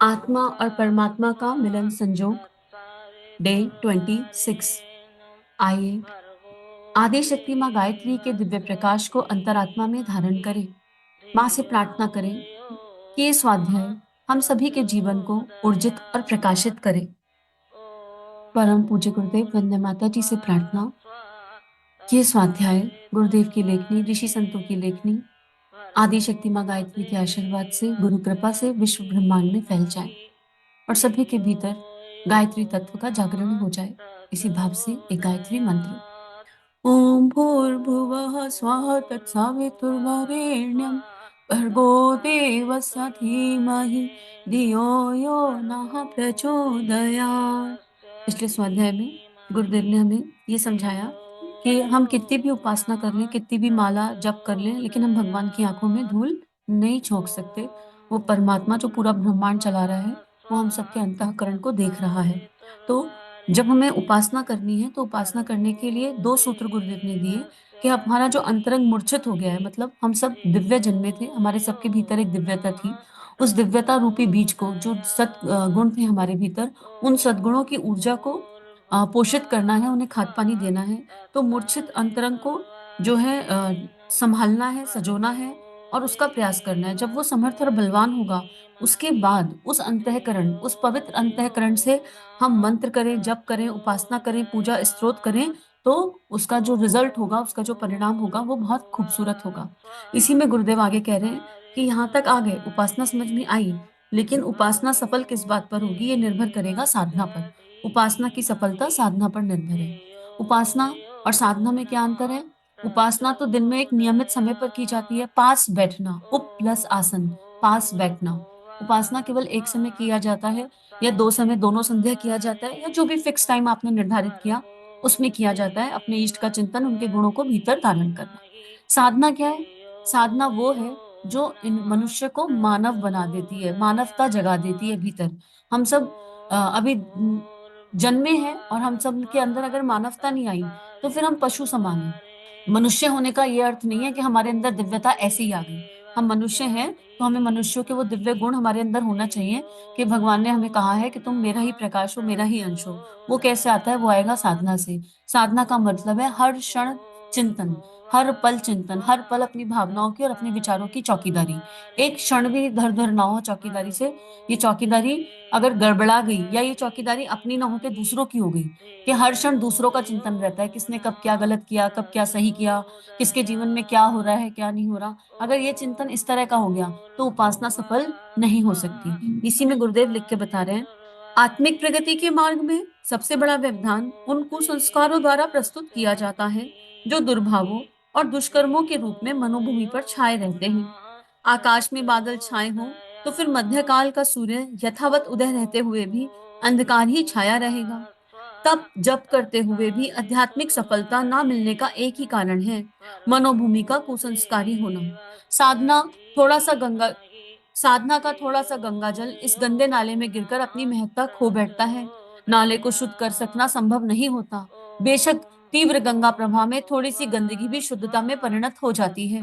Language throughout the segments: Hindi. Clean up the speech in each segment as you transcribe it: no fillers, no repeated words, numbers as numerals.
आत्मा और परमात्मा का मिलन संजोग डे 26। आइए आदि शक्ति माँ गायत्री के दिव्य प्रकाश को अंतरात्मा में धारण करें। माँ से प्रार्थना करें कि ये स्वाध्याय हम सभी के जीवन को ऊर्जित और प्रकाशित करे। परम पूज्य गुरुदेव वंदे माता जी से प्रार्थना, ये स्वाध्याय गुरुदेव की लेखनी, ऋषि संतों की लेखनी, आदि शक्ति माँ गायत्री के आशीर्वाद से, गुरु कृपा से विश्व ब्रह्मांड में फैल जाए और सभी के भीतर गायत्री तत्व का जागरण हो जाए। इसी भाव से एक गायत्री मंत्र। ओम भूर्भुवः स्वः तत्सवितुर्वरेण्यं भर्गो देवस्य धीमहि धियो यो नः प्रचोदयात्। पिछले स्वाध्याय में गुरुदेव ने हमें ये समझाया कि हम कितनी भी उपासना कर लें, कितनी भी माला जप कर लें, लेकिन हम भगवान की आंखों में धूल नहीं झोंक सकते। वो परमात्मा जो पूरा ब्रह्मांड चला रहा है, वो हम सबके अंतःकरण को देख रहा है। तो जब हमें उपासना करनी है, तो उपासना करने के लिए 2 सूत्र गुरुदेव ने दिए कि हमारा जो अंतरंग मूर्छित हो गया है, मतलब हम सब दिव्य जन्मे थे, हमारे सबके भीतर एक दिव्यता थी। उस दिव्यता रूपी बीज को, जो गुण थे हमारे भीतर, उन सद्गुणों की ऊर्जा को पोषित करना है, उन्हें खाद-पानी देना है। तो मूर्छित अंतरंग को जो है सँभालना है, सँजोना है और उसका प्रयास करना है। जब वो समर्थ और बलवान होगा, उसके बाद उस अंतःकरण, उस पवित्र अंतःकरण से हम मंत्र करें, जप करें, उपासना करें, पूजा स्तोत्र करें, तो उसका जो रिज़ल्ट होगा, उसका जो परिणाम होगा, वो बहुत खूबसूरत होगा। इसी में गुरुदेव आगे कह रहे हैं कि यहाँ तक आ गए, उपासना समझ में आई, लेकिन उपासना सफल किस बात पर होगी, ये निर्भर करेगा साधना पर। उपासना की सफलता साधना पर निर्भर है। उपासना और साधना में क्या अंतर है? उपासना तो दिन में एक नियमित समय पर की जाती है, पास बैठना, उप प्लस आसन, पास बैठना। उपासना केवल एक समय किया जाता है या 2 समय दोनों संध्या किया जाता है या जो भी फिक्स टाइम आपने निर्धारित किया, उसमें किया जाता है, अपने इष्ट का चिंतन, उनके गुणों को भीतर धारण करना। साधना क्या है? साधना वो है जो इन मनुष्य को मानव बना देती है, मानवता जगा देती है भीतर। हम सब अभी जन्मे हैं और हम सब के अंदर अगर मानवता नहीं आई, तो फिर हम पशु समान हैं। मनुष्य होने का ये अर्थ नहीं है कि हमारे अंदर दिव्यता ऐसे ही आ गई। हम मनुष्य हैं, तो हमें मनुष्यों के वो दिव्य गुण हमारे अंदर होना चाहिए कि भगवान ने हमें कहा है कि तुम मेरा ही प्रकाश हो, मेरा ही अंश हो। वो कैसे आता है? वो आएगा साधना से। साधना का मतलब है हर क्षण चिंतन, हर पल चिंतन, हर पल अपनी भावनाओं की और अपने विचारों की चौकीदारी। एक क्षण भी इधर-उधर ना हो चौकीदारी से। ये चौकीदारी अगर गड़बड़ा गई या ये चौकीदारी अपनी ना होके दूसरों की हो गई, कि हर क्षण दूसरों का चिंतन रहता है, किसने कब क्या गलत किया, कब क्या सही किया, किसके जीवन में क्या हो रहा है, क्या नहीं हो रहा। अगर ये चिंतन इस तरह का हो गया, तो उपासना सफल नहीं हो सकती। इसी में गुरुदेव लिख के बता रहे हैं, आत्मिक प्रगति के मार्ग में सबसे बड़ा व्यवधान उन कुसंस्कारों द्वारा प्रस्तुत किया जाता है, जो दुर्भावों और दुष्कर्मों के रूप में मनोभूमि पर छाए रहते हैं। आकाश में बादल छाए हों, तो फिर मध्यकाल का सूर्य यथावत उदय रहते हुए भी अंधकार ही छाया रहेगा। तप जप करते हुए भी आध्यात्मिक सफलता ना मिलने का एक ही कारण है, मनोभूमि का कुसंस्कारी होना। साधना थोड़ा सा गंगा साधना का थोड़ा सा गंगा जल इस गंदे नाले में गिरकर अपनी महत्ता खो बैठता है। नाले को शुद्ध कर सकना संभव नहीं होता। बेशक तीव्र गंगा प्रवाह में थोड़ी सी गंदगी भी शुद्धता में परिणत हो जाती है,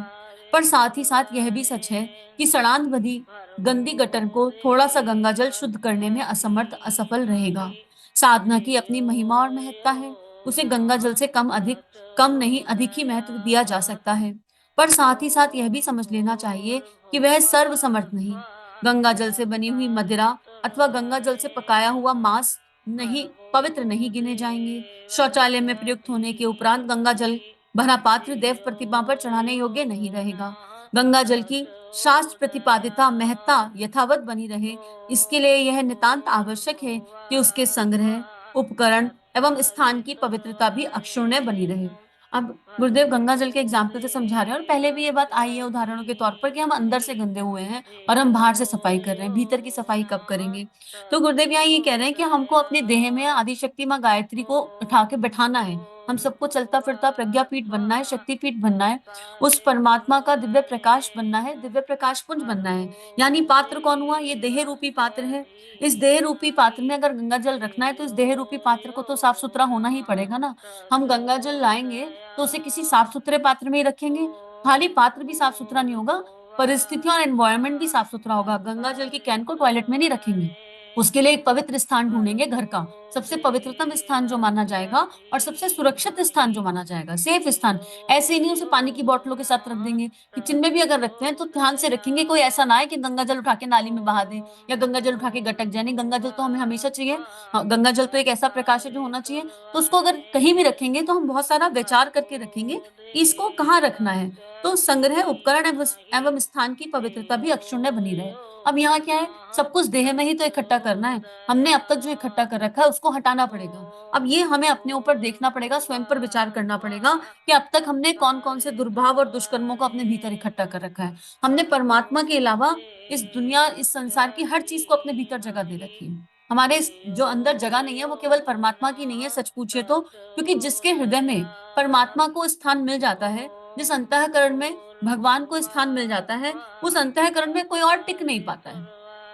पर साथ ही साथ यह भी सच है कि सड़ांध बदी गंदी गटर को थोड़ा सा गंगा जल शुद्ध करने में असमर्थ असफल रहेगा। साधना की अपनी महिमा और महत्ता है, उसे गंगा जल से कम नहीं अधिक ही महत्व दिया जा सकता है। पर साथ ही साथ यह भी समझ लेना चाहिए कि वह सर्वसमर्थ नहीं। गंगा जल से बनी हुई मदिरा अथवा गंगा जल से पकाया हुआ मांस नहीं पवित्र नहीं गिने जाएंगे। शौचालय में प्रयुक्त होने के उपरांत गंगा जल भरा पात्र देव प्रतिमा पर चढ़ाने योग्य नहीं रहेगा। गंगा जल की शास्त्र प्रतिपादिता महत्ता यथावत बनी रहे, इसके लिए यह नितांत आवश्यक है कि उसके संग्रह, उपकरण एवं स्थान की पवित्रता भी अक्षुण्ण बनी रहे। अब गुरुदेव गंगा जल के एग्जाम्पल से समझा रहे हैं और पहले भी ये बात आई है उदाहरणों के तौर पर कि हम अंदर से गंदे हुए हैं और हम बाहर से सफाई कर रहे हैं, भीतर की सफाई कब करेंगे? तो गुरुदेव यहाँ ये कह रहे हैं कि हमको अपने देह में आदिशक्ति माँ गायत्री को उठा के बैठाना है। हम सबको चलता फिरता प्रज्ञापीठ बनना है, शक्तिपीठ बनना है, उस परमात्मा का दिव्य प्रकाश बनना है, दिव्य प्रकाश पुंज बनना है। यानी पात्र कौन हुआ? ये देह रूपी पात्र है। इस देह रूपी पात्र में अगर गंगा जल रखना है, तो इस देह रूपी पात्र को तो साफ सुथरा होना ही पड़ेगा ना। हम गंगा जल लाएंगे तो उसे किसी साफ-सुथरे पात्र में ही रखेंगे। खाली पात्र भी साफ-सुथरा नहीं होगा, परिस्थितियां और एनवायरनमेंट भी साफ सुथरा होगा। गंगा जल की कैन को टॉयलेट में नहीं रखेंगे, उसके लिए एक पवित्र स्थान ढूंढेंगे, घर का सबसे पवित्रतम स्थान जो माना जाएगा और सबसे सुरक्षित स्थान जो माना जाएगा, सेफ स्थान। ऐसे ही नहीं उसे पानी की बोतलों के साथ रख देंगे। किचन में भी अगर रखते हैं तो ध्यान से रखेंगे, कोई ऐसा ना है कि गंगा जल उठा के नाली में बहा दें या गंगा जल उठा के गटक जाए। नहीं, गंगा जल तो हमें हमेशा चाहिए। हाँ, गंगा जल तो एक ऐसा प्रकाश है जो होना चाहिए। तो उसको अगर कहीं भी रखेंगे तो हम बहुत सारा विचार करके रखेंगे कि इसको कहाँ रखना है, तो संग्रह उपकरण एवं स्थान की पवित्रता भी अक्षुण्ण बनी रहे। अब यहाँ क्या है, सब कुछ देह में ही तो इकट्ठा करना है। हमने अब तक जो इकट्ठा कर रखा है उसको हटाना पड़ेगा। अब ये हमें अपने ऊपर देखना पड़ेगा, स्वयं पर विचार करना पड़ेगा कि अब तक हमने कौन कौन से दुर्भाव और दुष्कर्मों को अपने भीतर इकट्ठा कर रखा है। हमने परमात्मा के अलावा इस दुनिया, इस संसार की हर चीज को अपने भीतर जगह दे रखी है। हमारे जो अंदर जगह नहीं है वो केवल परमात्मा की नहीं है, सच पूछे तो। क्योंकि जिसके हृदय में परमात्मा को स्थान मिल जाता है, जिस अंतःकरण में भगवान को स्थान मिल जाता है, उस अंतःकरण में कोई और टिक नहीं पाता है,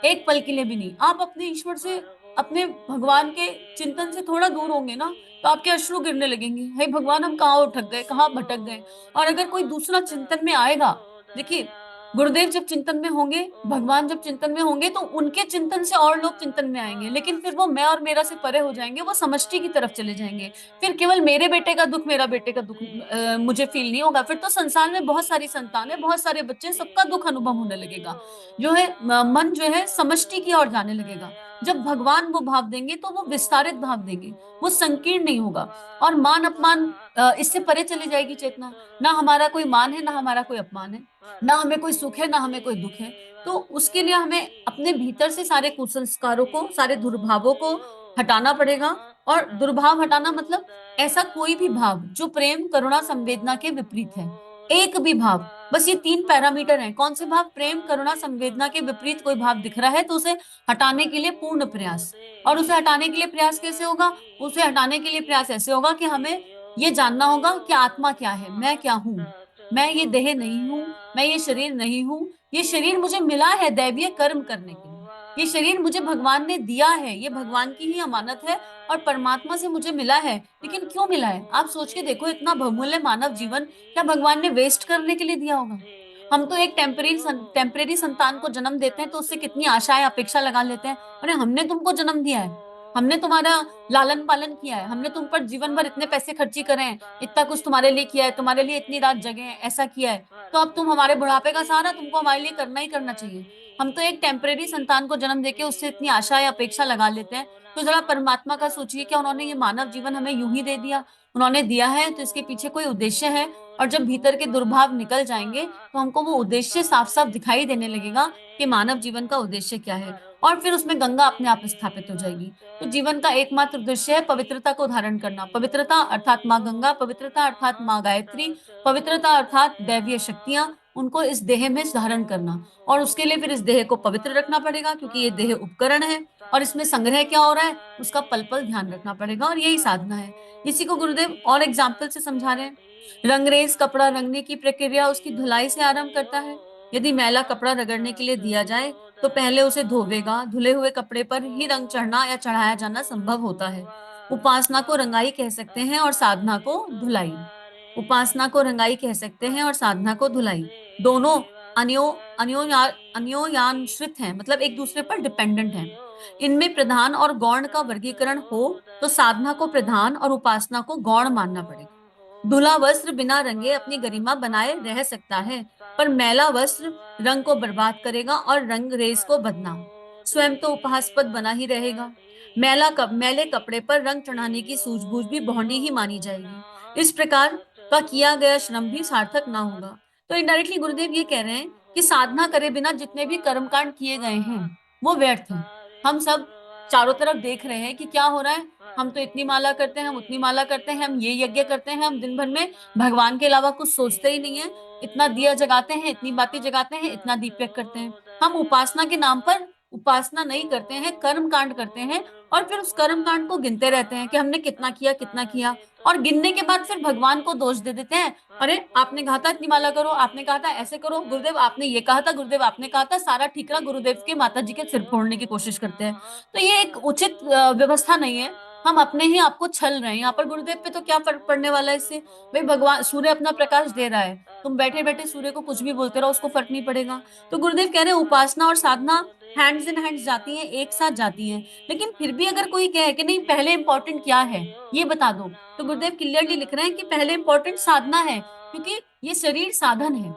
एक पल के लिए भी नहीं। आप अपने ईश्वर से, अपने भगवान के चिंतन से थोड़ा दूर होंगे ना, तो आपके अश्रु गिरने लगेंगे, हे भगवान हम कहाँ उठक गए, कहाँ भटक गए। और अगर कोई दूसरा चिंतन में आएगा, देखिए, गुरुदेव जब चिंतन में होंगे, भगवान जब चिंतन में होंगे, तो उनके चिंतन से और लोग चिंतन में आएंगे, लेकिन फिर वो मैं और मेरा से परे हो जाएंगे, वो समष्टि की तरफ चले जाएंगे। फिर केवल मेरे बेटे का दुख, मेरा बेटे का दुख मुझे फील नहीं होगा। फिर तो संसार में बहुत सारी संतान है, बहुत सारे बच्चे हैं, सबका दुख अनुभव होने लगेगा। जो है मन जो है समष्टि की ओर जाने लगेगा। जब भगवान वो भाव देंगे तो वो विस्तारित भाव देंगे, वो संकीर्ण नहीं होगा। और मान अपमान, इससे परे चली जाएगी चेतना। ना हमारा कोई मान है, ना हमारा कोई अपमान है, ना हमें कोई सुख है, ना हमें कोई दुख है। तो उसके लिए हमें अपने भीतर से सारे कुसंस्कारों को, सारे दुर्भावों को हटाना पड़ेगा। और दुर्भाव हटाना मतलब ऐसा कोई भी भाव जो प्रेम, करुणा, संवेदना के विपरीत है। एक भी भाव, बस ये तीन पैरामीटर हैं। कौन से भाव? प्रेम, करुणा, संवेदना के विपरीत कोई भाव दिख रहा है तो उसे हटाने के लिए पूर्ण प्रयास। और उसे हटाने के लिए प्रयास कैसे होगा? उसे हटाने के लिए प्रयास ऐसे होगा कि हमें ये जानना होगा कि आत्मा क्या है, मैं क्या हूं। मैं ये देह नहीं हूं, मैं ये शरीर नहीं हूं। ये शरीर मुझे मिला है दैवीय कर्म करने के लिए। ये शरीर मुझे भगवान ने दिया है, ये भगवान की ही अमानत है और परमात्मा से मुझे मिला है। लेकिन क्यों मिला है? आप सोच के देखो, इतना बहुमूल्य मानव जीवन क्या भगवान ने वेस्ट करने के लिए दिया होगा? हम तो एक टेम्परेरी संतान को जन्म देते हैं तो उससे कितनी आशाएं, अपेक्षा लगा लेते हैं। अरे हमने तुमको जन्म दिया है, हमने तुम्हारा लालन पालन किया है, हमने तुम पर जीवन भर इतने पैसे खर्ची करे हैं, इतना कुछ तुम्हारे लिए किया है, तुम्हारे लिए इतनी रात जगे हैं, ऐसा किया है। तो अब तुम हमारे बुढ़ापे का सहारा, तुमको हमारे लिए करना ही करना चाहिए। हम तो एक टेम्परेरी संतान को जन्म देके उससे इतनी आशा या अपेक्षा लगा लेते हैं। तो जरा परमात्मा का सोचिए, क्या उन्होंने ये मानव जीवन हमें यूं ही दे दिया? उन्होंने दिया है तो इसके पीछे कोई उद्देश्य है। और जब भीतर के दुर्भाव निकल जाएंगे तो हमको वो उद्देश्य साफ साफ दिखाई देने लगेगा कि मानव जीवन का उद्देश्य क्या है। और फिर उसमें गंगा अपने आप स्थापित हो जाएगी। तो जीवन का एकमात्र उद्देश्य है पवित्रता को धारण करना। पवित्रता अर्थात माँ गंगा, पवित्रता अर्थात माँ गायत्री, पवित्रता अर्थात दैवीय शक्तियां, उनको इस देह में धारण करना। और उसके लिए फिर इस देह को पवित्र रखना पड़ेगा, क्योंकि ये देह उपकरण है और इसमें संग्रह क्या हो रहा है उसका पल पल ध्यान रखना पड़ेगा। और यही साधना है। इसी को गुरुदेव और एग्जाम्पल से समझा रहे हैं। रंगरेज कपड़ा रंगने की प्रक्रिया उसकी धुलाई से आरंभ करता है। यदि मैला कपड़ा रगड़ने के लिए दिया जाए तो पहले उसे धोवेगा। धुले हुए कपड़े पर ही रंग चढ़ना या चढ़ाया जाना संभव होता है। उपासना को रंगाई कह सकते हैं और साधना को धुलाई। उपासना को रंगाई कह सकते हैं और साधना को धुलाई। दोनों अन्यो अन्योन्याश्रित हैं, मतलब एक दूसरे पर डिपेंडेंट हैं। इनमें प्रधान और गौण का वर्गीकरण हो तो साधना को प्रधान और उपासना को गौण मानना पड़ेगा। धुला वस्त्र बिना रंगे अपनी गरिमा बनाए रह सकता है, पर मैला वस्त्र रंग को बर्बाद करेगा और रंग रेस को बदनाम। स्वयं तो उपहासपद बना ही रहेगा। मैले कपड़े पर रंग चढ़ाने की सूझबूझ भी भौंडी ही मानी जाएगी। इस प्रकार का किया गया श्रम भी सार्थक ना होगा। तो इनडायरेक्टली गुरुदेव ये कह रहे हैं कि साधना करे बिना जितने भी कर्मकांड किए गए हैं वो व्यर्थ हैं। हम सब चारों तरफ देख रहे हैं कि क्या हो रहा है। हम तो इतनी माला करते हैं, हम उतनी माला करते हैं, हम ये यज्ञ करते हैं, हम दिन भर में भगवान के अलावा कुछ सोचते ही नहीं है। इतना दिया जगाते हैं, इतनी बातें जगाते हैं, इतना दीपक करते हैं। हम उपासना के नाम पर उपासना नहीं करते हैं, कर्म कांड करते हैं। और फिर उस कर्म कांड को गिनते रहते हैं कि हमने कितना किया, कितना किया। और गिनने के बाद फिर भगवान को दोष दे देते हैं। अरे आपने कहा था इतनी माला करो, आपने कहा था ऐसे करो, गुरुदेव आपने ये कहा था, गुरुदेव आपने कहा था, सारा ठीकरा गुरुदेव के माता जी के सिर फोड़ने की कोशिश करते हैं। तो ये एक उचित व्यवस्था नहीं है। हम अपने ही आपको छल रहे हैं। यहाँ पर गुरुदेव पे तो क्या फर्क पड़ने वाला है इससे? भाई भगवान सूर्य अपना प्रकाश दे रहा है, तुम बैठे बैठे सूर्य को कुछ भी बोलते रहो, उसको फर्क नहीं पड़ेगा। तो गुरुदेव कह रहे हैं उपासना और साधना हैंड्स इन हैंड्स जाती हैं, एक साथ जाती हैं। लेकिन फिर भी अगर कोई कहे कि नहीं पहले इंपॉर्टेंट क्या है ये बता दो, तो गुरुदेव क्लियरली लिख रहे हैं कि पहले इंपॉर्टेंट साधना है, क्योंकि ये शरीर साधन है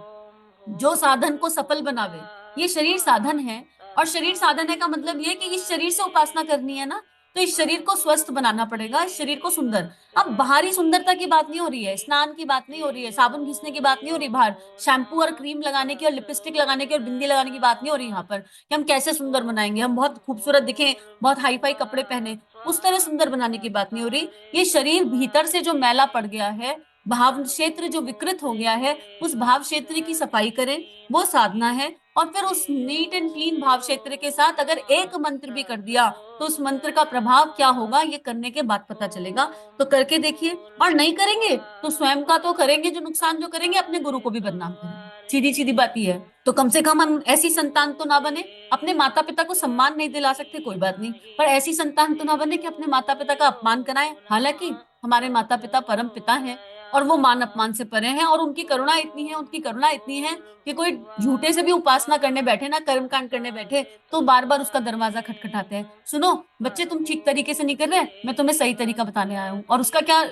जो साधन को सफल बनावे। ये शरीर साधन है, और शरीर साधन है का मतलब ये है कि इस शरीर से उपासना करनी है ना, तो इस शरीर को स्वस्थ बनाना पड़ेगा, इस शरीर को सुंदर। अब बाहरी सुंदरता की बात नहीं हो रही है, स्नान की बात नहीं हो रही है, साबुन घिसने की बात नहीं हो रही, बाहर शैम्पू और क्रीम लगाने की और लिपस्टिक लगाने की और बिंदी लगाने की बात नहीं हो रही यहाँ पर, कि हम कैसे सुंदर बनाएंगे, हम बहुत खूबसूरत दिखें, बहुत हाई फाई कपड़े पहने, उस तरह सुंदर बनाने की बात नहीं हो रही। ये शरीर भीतर से जो मैला पड़ गया है, भाव क्षेत्र जो विकृत हो गया है, उस भाव क्षेत्र की सफाई करें, वो साधना है। और फिर उस नीट एंड क्लीन भाव क्षेत्र के साथ अगर एक मंत्र भी कर दिया, तो उस मंत्र का प्रभाव क्या होगा ये करने के बाद पता चलेगा। तो करके देखिए, और नहीं करेंगे तो स्वयं का तो करेंगे जो नुकसान जो करेंगे, अपने गुरु को भी बदनाम करेंगे। सीधी सीधी बात ही है। तो कम से कम हम ऐसी संतान तो ना बने, अपने माता पिता को सम्मान नहीं दिला सकते कोई बात नहीं, पर ऐसी संतान तो ना बने कि अपने माता पिता का अपमान कराएं। हालांकि हमारे माता पिता परम पिता हैं, और वो मान अपमान से परे हैं, और उनकी करुणा इतनी है, उनकी करुणा इतनी है कि कोई झूठे से भी उपासना करने बैठे ना, कर्मकांड करने बैठे, तो बार बार उसका दरवाजा खटखटाते हैं, सुनो बच्चे तुम ठीक तरीके से नहीं कर रहे, मैं तुम्हें सही तरीका बताने आया हूँ। और उसका क्या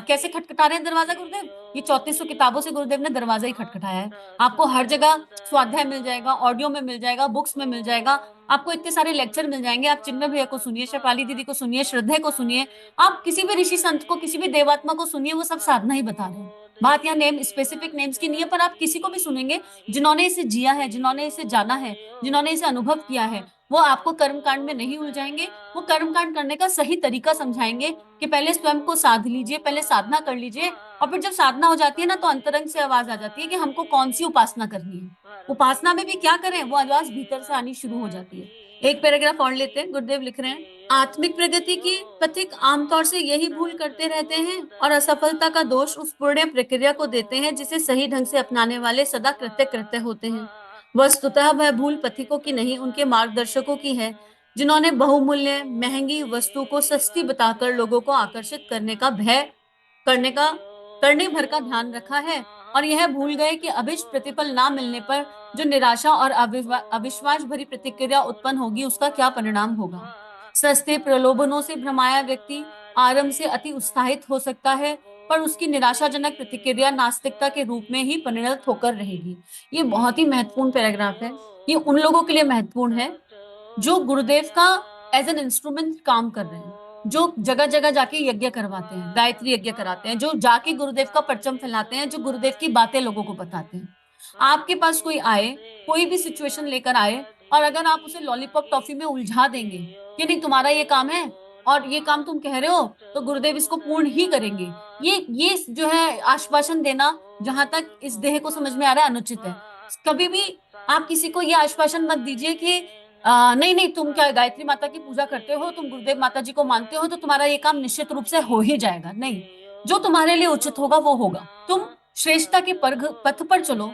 कैसे खटखटा रहे हैं दरवाजा गुरुदेव? ये 3400 किताबों से गुरुदेव ने दरवाजा ही खटखटाया है। आपको हर जगह स्वाध्याय मिल जाएगा, ऑडियो में मिल जाएगा, बुक्स में मिल जाएगा, आपको इतने सारे लेक्चर मिल जाएंगे। आप चिन्मय भैया को सुनिए, शेफाली दीदी को सुनिए, श्रद्धे को सुनिए, आप किसी भी ऋषि संत को, किसी भी देवात्मा को सुनिए, वो सब साधना ही बता रहे हैं। बात यहाँ नेम स्पेसिफिक नेम्स की नहीं है, पर आप किसी को भी सुनेंगे जिन्होंने इसे जिया है, जिन्होंने इसे जाना है, जिन्होंने इसे अनुभव किया है, वो आपको कर्मकांड में नहीं उलझाएंगे। वो कर्मकांड करने का सही तरीका समझाएंगे कि पहले स्वयं को साध लीजिए, पहले साधना कर लीजिए, और फिर जब साधना हो जाती है ना, तो अंतरंग से आवाज आ जाती है कि हमको कौन सी उपासना करनी है। उपासना में भी क्या करें, वो आवाज भीतर से आनी शुरू हो जाती है। एक पैराग्राफ और लेते हैं, गुरुदेव लिख रहे हैं, आत्मिक प्रगति की पथिक आमतौर से यही भूल करते रहते हैं, और असफलता का दोष उस पुण्य प्रक्रिया को देते हैं जिसे सही ढंग से अपनाने वाले सदा कृत्य कृत्य होते हैं। वस्तुतः वह भूल पथिकों की नहीं, उनके मार्गदर्शकों की है, जिन्होंने बहुमूल्य महंगी वस्तु को सस्ती बताकर लोगों को आकर्षित करने का भय करने का करने भर का ध्यान रखा है, और यह भूल गए कि अभिष्ट प्रतिफल ना मिलने पर जो निराशा और अविश्वास भरी प्रतिक्रिया उत्पन्न होगी, उसका क्या परिणाम होगा। सस्ते प्रलोभनों से भ्रमाया व्यक्ति आरंभ से अति उत्साहित हो सकता है, पर उसकी निराशाजनक प्रतिक्रिया नास्तिकता के रूप में ही परिणत होकर रहेगी। ये बहुत ही महत्वपूर्ण पैराग्राफ है। ये उन लोगों के लिए महत्वपूर्ण है जो गुरुदेव का एज एन इंस्ट्रूमेंट काम कर रहे हैं, जो जगह जगह जाके यज्ञ करवाते हैं, गायत्री यज्ञ कराते हैं, जो जाके गुरुदेव का परचम फैलाते हैं, जो गुरुदेव की बातें लोगों को बताते हैं। आपके पास कोई आए, कोई भी सिचुएशन लेकर आए, और अगर आप उसे लॉलीपॉप टॉफी में उलझा देंगे कि नहीं तुम्हारा ये काम है और ये काम तुम कह रहे हो, तो गुरुदेव इसको पूर्ण ही करेंगे, ये जो है आश्वासन देना, जहां तक इस देह को समझ में आ रहा है, अनुचित है। कभी भी आप किसी को ये आश्वासन मत दीजिए कि नहीं नहीं तुम क्या गायत्री माता की पूजा करते हो, तुम गुरुदेव माता जी को मानते हो, तो तुम्हारा ये काम निश्चित रूप से हो ही जाएगा। नहीं, जो तुम्हारे लिए उचित होगा वो होगा। तुम श्रेष्ठता के पथ पर चलो,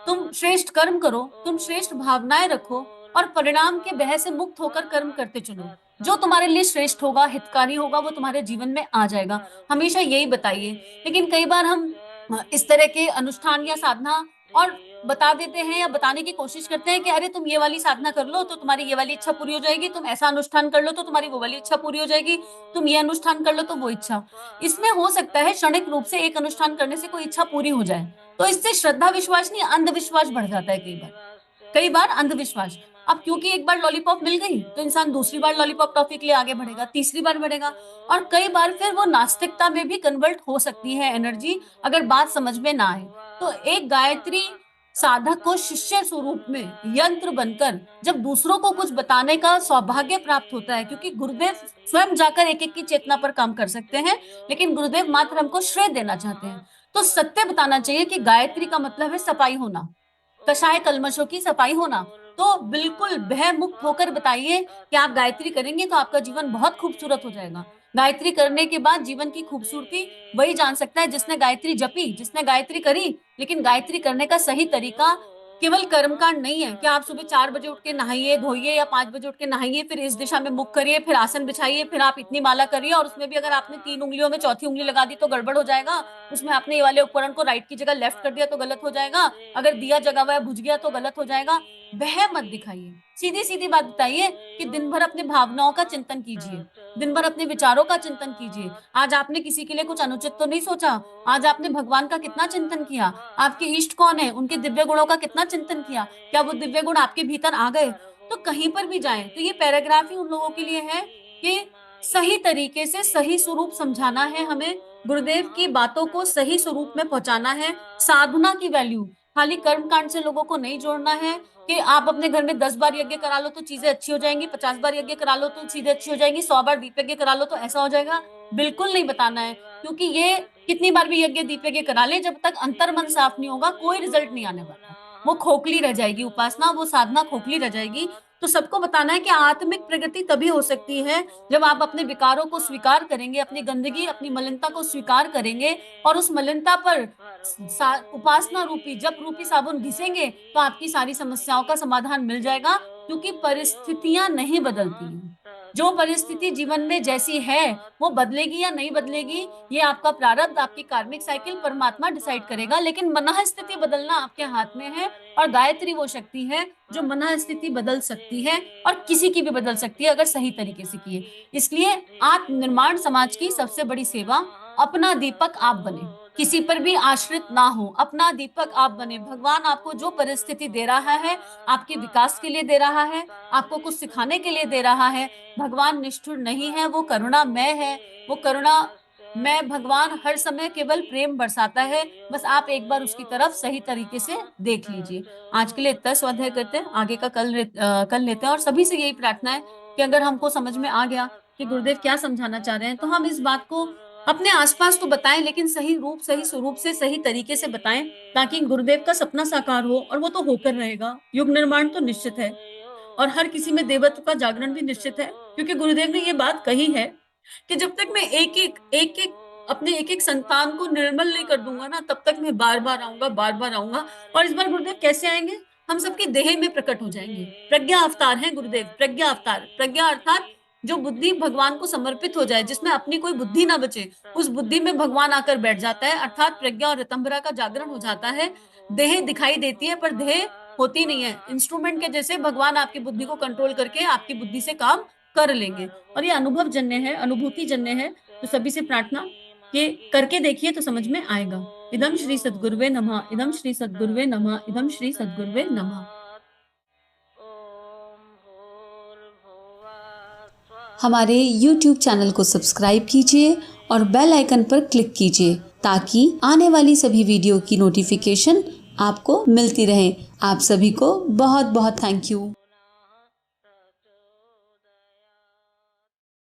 तुम श्रेष्ठ कर्म करो, तुम श्रेष्ठ भावनाएं रखो, और परिणाम के भय से मुक्त होकर कर्म करते चलो। जो तुम्हारे लिए श्रेष्ठ होगा, हितकारी होगा, वो तुम्हारे जीवन में आ जाएगा। हमेशा यही बताइए। लेकिन कई बार हम इस तरह के अनुष्ठान या साधना और बता देते हैं या बताने की कोशिश करते हैं कि अरे तुम ये वाली साधना कर लो तो तुम्हारी ये वाली इच्छा पूरी हो जाएगी, तुम ऐसा अनुष्ठान कर लो तो तुम्हारी वो वाली इच्छा पूरी हो जाएगी, तुम ये अनुष्ठान कर लो तो वो इच्छा। इसमें हो सकता है क्षणिक रूप से एक अनुष्ठान करने से कोई इच्छा पूरी हो जाए, तो इससे श्रद्धा विश्वास नहीं, अंधविश्वास बढ़ जाता है कई बार। कई बार अंधविश्वास। अब क्योंकि एक बार लॉलीपॉप मिल गई तो इंसान दूसरी बार लॉलीपॉप टॉफी के लिए आगे बढ़ेगा, तीसरी बार बढ़ेगा, और कई बार फिर वो नास्तिकता में भी कन्वर्ट हो सकती है एनर्जी, अगर बात समझ में ना आए। तो एक गायत्री साधक को शिष्य स्वरूप में यंत्र बनकर जब दूसरों को कुछ बताने का सौभाग्य प्राप्त होता है, क्योंकि गुरुदेव स्वयं जाकर एक एक की चेतना पर काम कर सकते हैं, लेकिन गुरुदेव मात्र हमको श्रेय देना चाहते हैं। तो सत्य बताना चाहिए कि गायत्री का मतलब है सफाई होना, कषाय कल्मशों की सफाई होना। तो बिल्कुल भय मुक्त होकर बताइए कि आप गायत्री करेंगे तो आपका जीवन बहुत खूबसूरत हो जाएगा। गायत्री करने के बाद जीवन की खूबसूरती वही जान सकता है जिसने गायत्री जपी, जिसने गायत्री करी, लेकिन गायत्री करने का सही तरीका केवल कर्मकांड नहीं है कि आप सुबह 4 बजे उठ के नहाइए धोइए या 5 बजे उठ के नहाइए, फिर इस दिशा में मुख करिए, फिर आसन बिछाइए, फिर आप इतनी माला करिए और उसमें भी अगर आपने 3 उंगलियों में चौथी उंगली लगा दी तो गड़बड़ हो जाएगा। उसमें आपने ये वाले उपकरण को राइट की जगह लेफ्ट कर दिया तो गलत हो जाएगा। अगर दिया जगा हुआ है बुझ गया तो गलत हो जाएगा। वह मत दिखाइए। सीधी-सीधी बात बताइए कि दिन भर अपने भावनाओं का चिंतन कीजिए, दिन भर अपने विचारों का चिंतन कीजिए। आज आपने किसी के लिए कुछ अनुचित तो नहीं सोचा, आज आपने भगवान का कितना चिंतन किया, आपके इष्ट कौन है, उनके दिव्य गुणों का कितना चिंतन किया, क्या वो दिव्य गुण आपके भीतर आ गए? तो कहीं पर भी जाएँ, तो ये पैराग्राफ ही उन लोगों के लिए है कि सही तरीके से सही स्वरूप समझाना है हमें, गुरुदेव की बातों को सही स्वरूप में पहुँचाना है, साधना की वैल्यू, खाली कर्मकांड से लोगों को नहीं जोड़ना है कि आप अपने घर में 10 बार यज्ञ करा लो तो चीज़ें अच्छी हो जाएँगी, 50 बार यज्ञ करा लो तो चीज़ें अच्छी हो जाएँगी, 100 बार दीप यज्ञ करा लो तो ऐसा हो जाएगा। बिल्कुल नहीं बताना है, क्योंकि ये कितनी बार भी यज्ञ दीप यज्ञ करा लें, जब तक अंतर्मन साफ नहीं होगा, कोई रिज़ल्ट नहीं आने वाला है। वो खोखली रह जाएगी उपासना, वो साधना खोखली रह जाएगी। तो सबको बताना है कि आत्मिक प्रगति तभी हो सकती है, जब आप अपने विकारों को स्वीकार करेंगे, अपनी गंदगी, अपनी मलिनता को स्वीकार करेंगे और उस मलिनता पर उपासना रूपी जप रूपी साबुन घिसेंगे तो आपकी सारी समस्याओं का समाधान मिल जाएगा, क्योंकि परिस्थितियां नहीं बदलती हैं। जो परिस्थिति जीवन में जैसी है वो बदलेगी या नहीं बदलेगी, ये आपका प्रारब्ध, आपकी कार्मिक साइकिल, परमात्मा डिसाइड करेगा। लेकिन मनः स्थिति बदलना आपके हाथ में है और गायत्री वो शक्ति है जो मनः स्थिति बदल सकती है और किसी की भी बदल सकती है अगर सही तरीके से किए। इसलिए आत्म निर्माण समाज की सबसे बड़ी सेवा, अपना दीपक आप बने, किसी पर भी आश्रित ना हो, अपना दीपक आप बने। भगवान आपको जो परिस्थिति दे रहा है, आपके विकास के लिए दे रहा है, आपको कुछ सिखाने के लिए दे रहा है। भगवान निष्ठुर नहीं है, वो करुणामय है, वो करुणामय भगवान हर समय केवल प्रेम बरसाता है। बस आप एक बार उसकी तरफ सही तरीके से देख लीजिए। आज के लिए इतना स्वाध्याय करते हैं, आगे का कल लेते हैं और सभी से यही प्रार्थना है कि अगर हमको समझ में आ गया कि गुरुदेव क्या समझाना चाह रहे हैं, तो हम इस बात को अपने आस-पास तो बताएँ, लेकिन सही रूप, सही स्वरूप से, सही तरीके से बताएँ, ताकि गुरुदेव का सपना साकार हो और वो तो होकर रहेगा। युग निर्माण तो निश्चित है और हर किसी में देवत्व का जागरण भी निश्चित है, क्योंकि गुरुदेव ने ये बात कही है कि जब तक मैं एक-एक अपने एक-एक संतान को निर्मल नहीं कर दूँगा ना, तब तक मैं बार-बार आऊँगा, बार-बार आऊँगा। और इस बार गुरुदेव कैसे आएँगे? हम सबकी देह में प्रकट हो जाएँगे। प्रज्ञा अवतार हैं गुरुदेव, प्रज्ञा अवतार। प्रज्ञा अर्थात जो बुद्धि भगवान को समर्पित हो जाए, जिसमें अपनी कोई बुद्धि ना बचे, उस बुद्धि में भगवान आकर बैठ जाता है, अर्थात प्रज्ञा और ऋतंभरा का जागरण हो जाता है। देह दिखाई देती है पर देह होती नहीं है। इंस्ट्रूमेंट के जैसे भगवान आपकी बुद्धि को कंट्रोल करके आपकी बुद्धि से काम कर लेंगे और ये अनुभवजन्य है, अनुभूतिजन्य है। तो सभी से प्रार्थना कि करके देखिए तो समझ में आएगा। इदं श्री सद्गुरुवे नमः, इदं श्री सद्गुरुवे नमः, इदं श्री सद्गुरुवे नमः। हमारे YouTube चैनल को सब्सक्राइब कीजिए और बेल आइकन पर क्लिक कीजिए ताकि आने वाली सभी वीडियो की नोटिफिकेशन आपको मिलती रहे। आप सभी को बहुत बहुत थैंक यू।